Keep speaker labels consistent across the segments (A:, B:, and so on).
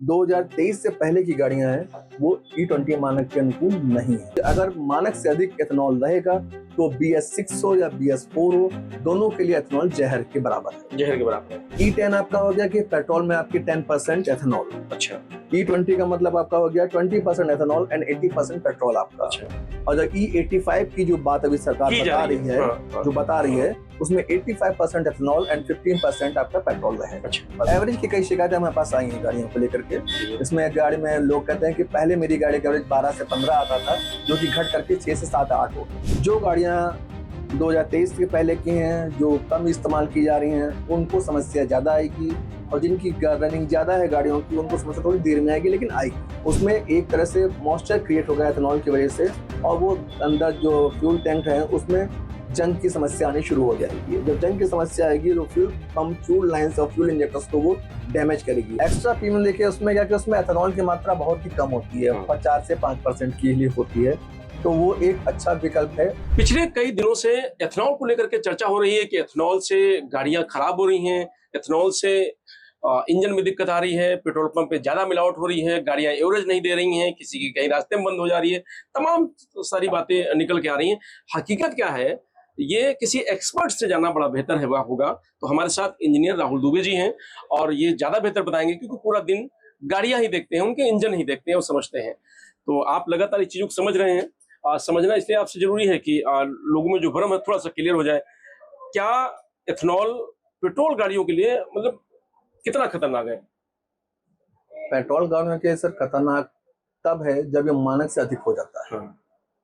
A: 2023 से पहले की गाड़ियां हैं वो E20 मानक के अनुकूल नहीं है। अगर मानक से अधिक एथेनॉल रहेगा तो BS6 हो या BS4 हो, दोनों के लिए एथेनॉल जहर के बराबर है।
B: जहर के बराबर है।
A: E10 आपका हो गया कि पेट्रोल में आपकी 10% एथेनॉल।
B: अच्छा।
A: E20 का मतलब आपका हो गया 20% एथेनॉल एंड 80% पेट्रोल आपका।
B: अच्छा।
A: और जब E85 की जो बात अभी सरकार बता रही है, जो बता रही है, उसमें 85% एथेनॉल एंड 15% आपका पेट्रोल रहेगा।
B: अच्छा।
A: एवरेज की कई शिकायतें हमारे पास आई हैं गाड़ियों को लेकर के। इसमें गाड़ी में लोग कहते हैं कि पहले मेरी गाड़ी का एवरेज 12 से 15 आता था, जो कि घट करके 6 से 7 8 हो। जो गाड़ियां 2023 के पहले की हैं, जो कम इस्तेमाल की जा रही हैं, उनको समस्या ज़्यादा आएगी, और जिनकी रनिंग ज़्यादा है गाड़ियों की, उनको समस्या थोड़ी देर में आएगी, लेकिन आएगी। उसमें एक तरह से मॉइस्चर क्रिएट होगा एथेनॉल की वजह से, और वो अंदर जो फ्यूल टैंक है उसमें जंग की समस्या आनी शुरू हो जाएगी। जब जंग की समस्या आएगी तो फ्यूल पंप, फ्यूल लाइन्स और फ्यूल इंजेक्टर्स को वो डैमेज करेगी। एक्स्ट्रा प्रीमियम देखिए उसमें क्या कि उसमें एथेनॉल की मात्रा बहुत ही कम होती है, 4 से 5% के लिए होती है, तो वो एक अच्छा विकल्प है।
B: पिछले कई दिनों से एथेनॉल को लेकर के चर्चा हो रही है कि एथेनॉल से गाड़ियां खराब हो रही हैं, एथेनॉल से इंजन में दिक्कत आ रही है, पेट्रोल पंप पे ज्यादा मिलावट हो रही है, गाड़ियां एवरेज नहीं दे रही हैं, किसी की कहीं रास्ते में बंद हो जा रही है, तमाम सारी बातें निकल के आ रही हैं। हकीकत क्या है ये किसी एक्सपर्ट से जानना बड़ा बेहतर है होगा। तो हमारे साथ इंजीनियर राहुल दुबे जी हैं और ये ज्यादा बेहतर बताएंगे, क्योंकि पूरा दिन गाड़ियां ही देखते हैं, उनके इंजन ही देखते हैं और समझते हैं। तो आप लगातार इस चीजों को समझ रहे हैं। समझना इसलिए आपसे जरूरी है कि लोगों में जो भ्रम है थोड़ा सा क्लियर हो जाए। क्या एथेनॉल पेट्रोल गाड़ियों के लिए मतलब कितना खतरनाक है?
A: पेट्रोल गाड़ियों के सर खतरनाक तब है जब ये मानक से अधिक हो जाता है।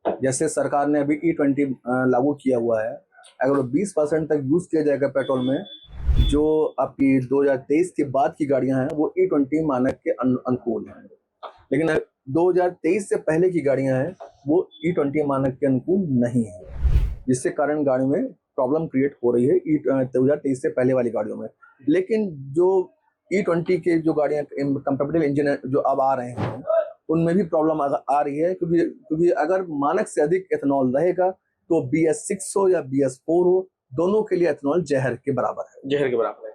A: जैसे सरकार ने अभी E20 लागू किया हुआ है, अगर वो 20% तक यूज किया जाएगा पेट्रोल में, जो आपकी 2023 के बाद की गाड़ियां हैं वो E20 मानक के अनुकूल हैं। लेकिन 2023 से पहले की गाड़ियां हैं वो E20 मानक के अनुकूल नहीं है, जिससे कारण गाड़ी में प्रॉब्लम क्रिएट हो रही है 2023 से पहले वाली गाड़ियों में। लेकिन जो E20 के जो गाड़ियां कंपैटिबल इंजन जो अब आ रहे हैं, उनमें भी प्रॉब्लम आ रही है, क्योंकि अगर मानक से अधिक एथेनॉल रहेगा तो BS6 हो या BS4 हो, दोनों के लिए एथेनॉल जहर के बराबर है।
B: जहर के बराबर है।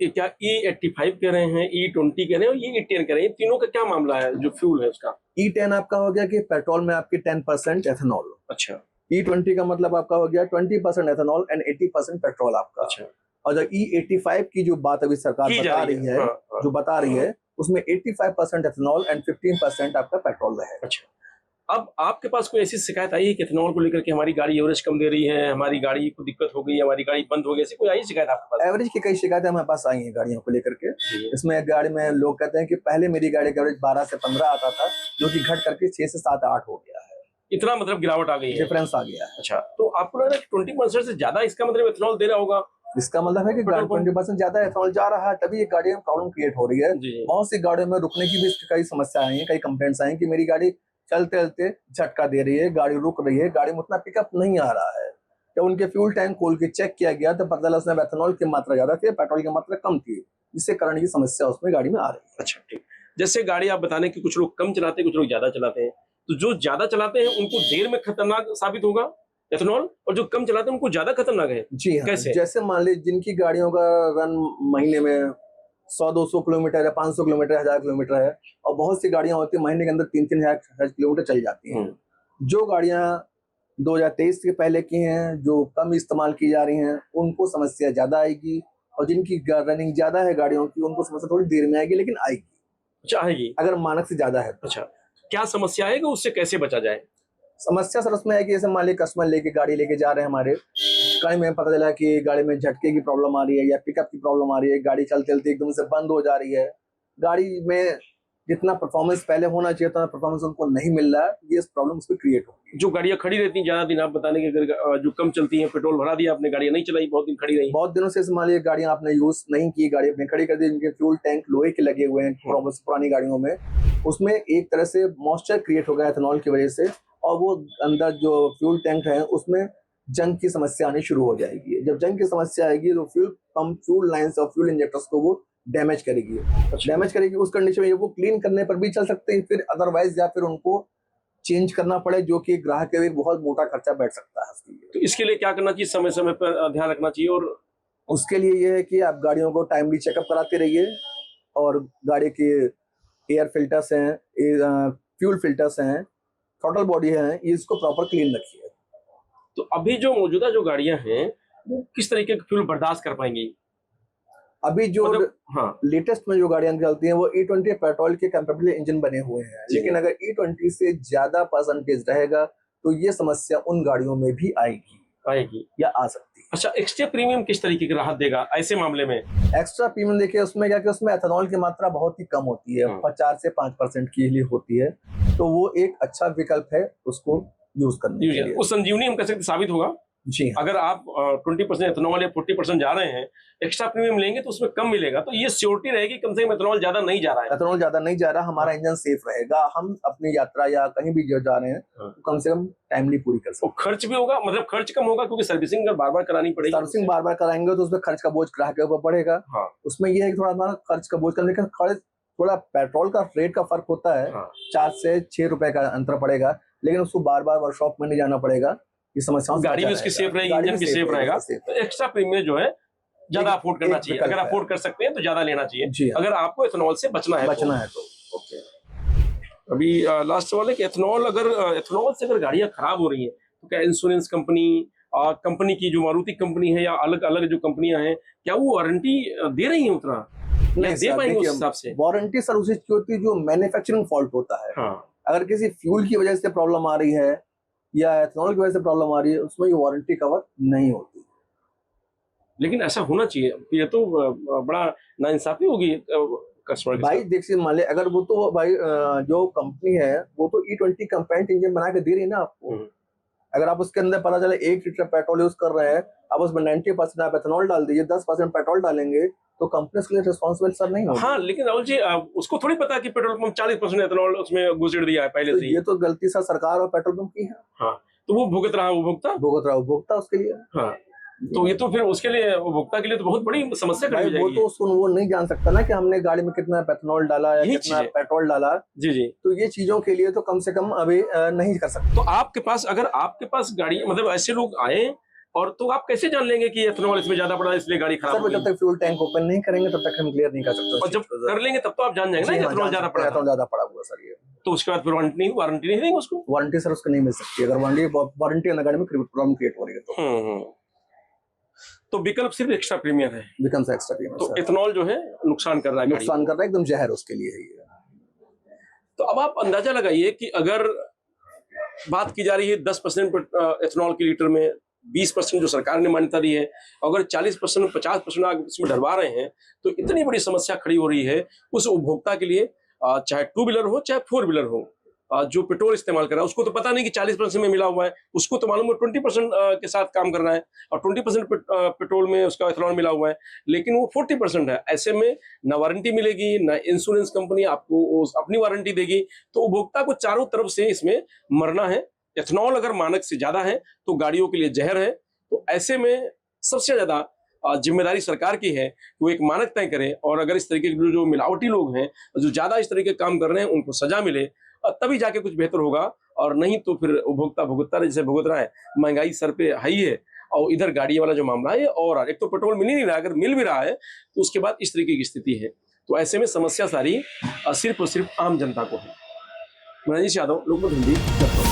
B: क्या E85 कह रहे हैं, E20 कह रहे हैं और ये E10 कह रहे हैं, तीनों का क्या मामला है जो फ्यूल है उसका?
A: E10 आपका हो गया कि पेट्रोल में आपकी 10% एथेनॉल।
B: अच्छा।
A: E20 का मतलब आपका हो गया 20% एथेनॉल एंड 80% पेट्रोल आपका।
B: अच्छा।
A: और जब E85 की जो बात अभी सरकार बता रही है, जो बता रही है, उसमें 85% एथेनॉल एंड 15% आपका पेट्रोल है।
B: अच्छा। अब आपके पास कोई ऐसी शिकायत आई है कि एथेनॉल को लेकर के हमारी गाड़ी एवरेज कम दे रही है, हमारी गाड़ी को दिक्कत हो गई, हमारी गाड़ी बंद हो गई, ऐसी कोई आई शिकायत आपके पास?
A: एवरेज की कई शिकायतें हमारे पास आई हैं गाड़ियों को लेकर के। इसमें गाड़ी में लोग कहते हैं कि पहले मेरी गाड़ी का एवरेज 12 से 15 आता था, जो कि घट करके 6 से 7 8 हो गया है।
B: इतना मतलब गिरावट आ गई है,
A: डिफरेंस आ गया है।
B: अच्छा, तो आपको लग रहा है 20% से ज्यादा इसका मतलब एथेनॉल दे रहा होगा?
A: इसका मतलब है कि 20% ज्यादा एथेनॉल जा रहा है, तभी ये गाड़ी में प्रॉब्लम क्रिएट हो रही है। बहुत सी गाड़ियों में रुकने की भी कई समस्या आई है, कई कंप्लेंट्स आई कि मेरी गाड़ी चलते चलते झटका दे रही है, गाड़ी रुक रही है, गाड़ी में उतना पिकअप नहीं आ रहा है। जब उनके फ्यूल टैंक खोल के चेक किया गया तो पता चला उसमें एथेनॉल की मात्रा ज्यादा थी, पेट्रोल की मात्रा कम थी, जिससे कारण ये समस्या उसमें गाड़ी में आ रही है।
B: अच्छा, ठीक। जैसे गाड़ी आप बताने की कुछ लोग कम चलाते हैं, कुछ लोग ज्यादा चलाते हैं, तो जो ज्यादा चलाते हैं उनको देर में खतरनाक साबित होगा एथेनॉल, और जो कम चलाते हैं उनको ज्यादा खतरनाक है?
A: जी हाँ।
B: कैसे?
A: जैसे मान लीजिए जिनकी गाड़ियों का रन महीने में 100-200 किलोमीटर है, 500 किलोमीटर, 1000 किलोमीटर है, और बहुत सी गाड़ियां होती है महीने के अंदर 3-3 हजार किलोमीटर चल जाती हैं। जो गाड़ियां 2023 के पहले की हैं, जो कम इस्तेमाल की जा रही हैं, उनको समस्या ज्यादा आएगी, और जिनकी रनिंग ज्यादा है गाड़ियों की, उनको समस्या थोड़ी देर में आएगी, लेकिन आएगी।
B: अच्छा, आएगी
A: अगर मानक से ज्यादा है।
B: अच्छा, क्या समस्या आएगी, उससे कैसे बचा जाए?
A: समस्या सर उसमें है कि जैसे मान लीजिए कस्टमर गाड़ी लेके जा रहे हैं हमारे, कहीं में पता चला कि गाड़ी में झटके की प्रॉब्लम आ रही है या पिकअप की प्रॉब्लम आ रही है, गाड़ी चलते चलते एकदम से बंद हो जा रही है, गाड़ी में जितना परफॉर्मेंस पहले होना चाहिए था परफॉर्मेंस उनको नहीं मिल रहा है, ये प्रॉब्लम उसमें क्रिएट होगी।
B: जो गाड़ियां खड़ी रहती हैं ज्यादा दिन, आप बताने के अगर जो कम चलती हैं, पेट्रोल भरा दिया आपने, गाड़ियां नहीं चलाई, बहुत दिन खड़ी रही,
A: बहुत दिनों से मान लीजिए गाड़ियां आपने यूज नहीं की, गाड़ी अपने खड़ी कर दी, जिनके फ्यूल टैंक लोहे के लगे हुए हैं पुरानी गाड़ियों में, उसमें एक तरह से मॉइस्चर क्रिएट हो गया एथेनॉल की वजह से, और वो अंदर जो फ्यूल टैंक है उसमें जंग की समस्या आनी शुरू हो जाएगी। जब जंग की समस्या आएगी तो फ्यूल पंप, फ्यूल लाइन्स और फ्यूल इंजेक्टर्स को वो डैमेज करेगी। डैमेज करेगी उस कंडीशन में वो क्लीन करने पर भी चल सकते हैं, फिर अदरवाइज या फिर उनको चेंज करना पड़े, जो कि ग्राहक के लिए बहुत मोटा खर्चा बैठ सकता है उसके लिए।
B: तो इसके लिए क्या करना चाहिए, समय समय पर ध्यान रखना चाहिए? और
A: उसके लिए ये है कि आप गाड़ियों को टाइमली चेकअप कराते रहिए, और गाड़ी के एयर फिल्टर्स हैं, फ्यूल फिल्टर्स हैं, थ्रॉटल बॉडी है, ये इसको प्रॉपर क्लीन रखिए।
B: तो अभी जो मौजूदा जो गाड़ियां हैं वो किस तरीके के फ्यूल बर्दाश्त कर पाएंगी?
A: अभी जो
B: मतलब हाँ
A: लेटेस्ट में जो गाड़ियां चलती हैं वो E20 पेट्रोल के कंपैटिबल इंजन बने हुए हैं, लेकिन अगर E20 से ज्यादा परसेंटेज रहेगा तो ये समस्या उन गाड़ियों में भी आएगी या आ सकती है।
B: अच्छा, एक्स्ट्रा प्रीमियम किस तरीके की राहत देगा ऐसे मामले में?
A: एक्स्ट्रा प्रीमियम देखिए उसमें क्या कि उसमें एथेनॉल की मात्रा बहुत ही कम होती है, 50 से 5% की लिए होती है, तो वो एक अच्छा विकल्प है उसको यूज करने के लिए।
B: उस संजीवनी हम कह सकते साबित होगा।
A: जी हाँ।
B: अगर आप 20% एथेनॉल या 40% जा रहे हैं, एक्स्ट्रा प्रीमियम लेंगे तो उसमें कम मिलेगा, तो ये श्योरिटी रहेगी कम से कम एथेनॉल ज्यादा नहीं जा रहा है।
A: एथेनॉल ज्यादा नहीं जा रहा, हमारा इंजन सेफ रहेगा, हम अपनी यात्रा या कहीं भी जा रहे हैं तो कम से कम टाइमली पूरी कर सकते हैं।
B: खर्च भी होगा, मतलब खर्च कम होगा क्योंकि सर्विसिंग बार बार करानी पड़ेगी।
A: सर्विसिंग बार बार कराएंगे तो उसमें खर्च का बोझ ग्राहक के ऊपर पड़ेगा। उसमें यह है कि थोड़ा हमारा खर्च का बोझ कम, लेकिन खर्च थोड़ा पेट्रोल का रेट का फर्क होता है, 4 से 6 रुपए का अंतर पड़ेगा, लेकिन उसको बार बार वर्कशॉप में नहीं जाना पड़ेगा। ये समस्याओं
B: गाड़ी भी उसकी सेफ रहेगी, इंजन भी सेफ रहेगा, तो एक्स्ट्रा प्रीमियम जो है ज्यादा अफोर्ड करना चाहिए। अगर अफोर्ड कर सकते हैं तो ज्यादा लेना चाहिए अगर आपको एथेनॉल से बचना है तो। ओके, अभी लास्ट सवाल है कि एथेनॉल से अगर गाड़ियां खराब हो रही हैं तो क्या इंश्योरेंस कंपनी की जो मारुति कंपनी है या अलग अलग जो कंपनियां हैं, क्या वो वारंटी दे रही है उतना? नहीं दे पाएंगे उस हिसाब से?
A: वारंटी सर उसी की होती है जो मैन्युफैक्चरिंग फॉल्ट होता है। अगर किसी फ्यूल की वजह से प्रॉब्लम आ रही है या एथेनॉल की वजह से प्रॉब्लम आ रही है, उसमें ये वारंटी कवर नहीं होती।
B: लेकिन ऐसा होना चाहिए, ये तो बड़ा नाइंसाफी होगी कस्टमर के
A: भाई। देखिए मान ले अगर वो तो भाई जो कंपनी है वो तो E20 कंपाउंड इंजन बना के दे रही है ना आपको। अगर आप उसके अंदर पता चले 1 लीटर पेट्रोल यूज कर रहे हैं, अब उसमें 90% आप एथेनॉल डाल दीजिए, 10% पेट्रोल डालेंगे तो कंपनी के लिए रिस्पॉन्सिबल सर नहीं होगा।
B: हाँ, लेकिन राहुल जी उसको थोड़ी पता कि पेट्रोल पंप 40% एथेनॉल उसमें घुसेड़ दिया है पहले से।
A: ये तो गलती सर सरकार और पेट्रोल पंप की है।
B: हाँ, तो वो भुगत रहा है उपभोक्ता उसके लिए। हाँ, तो ये तो फिर उसके लिए उपभोक्ता के लिए तो बहुत बड़ी समस्या खड़ी हो जाएगी।
A: वो तो वो नहीं जान सकता ना कि हमने गाड़ी में कितना एथेनॉल डाला या कितना पेट्रोल डाला। जी, तो ये चीजों के लिए तो कम से कम अभी नहीं कर सकते।
B: तो आपके पास अगर आपके पास गाड़ी मतलब ऐसे लोग आए और तो आप कैसे जान लेंगे कि एथेनॉल इसमें ज्यादा पड़ा है इसलिए गाड़ी खराब होगी?
A: जब तक फ्यूल टैंक ओपन नहीं करेंगे तब तक हम क्लियर नहीं कर सकते।
B: और जब कर लेंगे तब तो आप जान जाएंगे ना एथेनॉल ज्यादा
A: पड़ा हुआ सर ये।
B: तो उसके बाद फिर वारंटी नहीं देंगे उसको?
A: वारंटी सर उसको नहीं मिल सकती अगर वारंटी गाड़ी में प्रॉब्लम क्रिएट हो रही है
B: तो विकल्प सिर्फ एक्स्ट्रा प्रीमियम है।
A: विकल्प एक्स्ट्रा प्रीमियम।
B: तो एथेनॉल जो है नुकसान कर रहा है,
A: एकदम जहर उसके लिए है ये।
B: तो अब आप अंदाजा लगाइए कि अगर बात की जा रही है 10% एथेनॉल के लीटर में 20% जो सरकार ने मान्यता दी है, अगर 40% 50% आप इसमें डरवा रहे हैं तो इतनी बड़ी समस्या खड़ी हो रही है उस उपभोक्ता के लिए, चाहे 2 व्हीलर हो चाहे 4 व्हीलर हो, जो पेट्रोल इस्तेमाल कर रहा है उसको तो पता नहीं कि 40% में मिला हुआ है, उसको तो मालूम है 20% के साथ काम कर रहा है और 20% पेट्रोल में उसका एथेनॉल मिला हुआ है, लेकिन वो 40% है। ऐसे में ना वारंटी मिलेगी, ना इंश्योरेंस कंपनी आपको अपनी वारंटी देगी, तो उपभोक्ता को चारों तरफ से इसमें मरना है। एथेनॉल अगर मानक से ज्यादा है तो गाड़ियों के लिए जहर है। तो ऐसे में सबसे ज्यादा जिम्मेदारी सरकार की है कि वो एक मानक तय करे और अगर इस तरीके के जो मिलावटी लोग हैं जो ज्यादा इस तरीके काम कर रहे हैं उनको सजा मिले तभी जाके कुछ बेहतर होगा, और नहीं तो फिर उपभोक्ता भुगतता जैसे भुगत रहा है, महंगाई सर पे है ही है और इधर गाड़ी वाला जो मामला है और एक तो पेट्रोल मिल ही नहीं रहा, अगर मिल भी रहा है तो उसके बाद इस तरीके की स्थिति है। तो ऐसे में समस्या सारी सिर्फ और सिर्फ आम जनता को है। मनीष यादव, लोकमत हिंदी।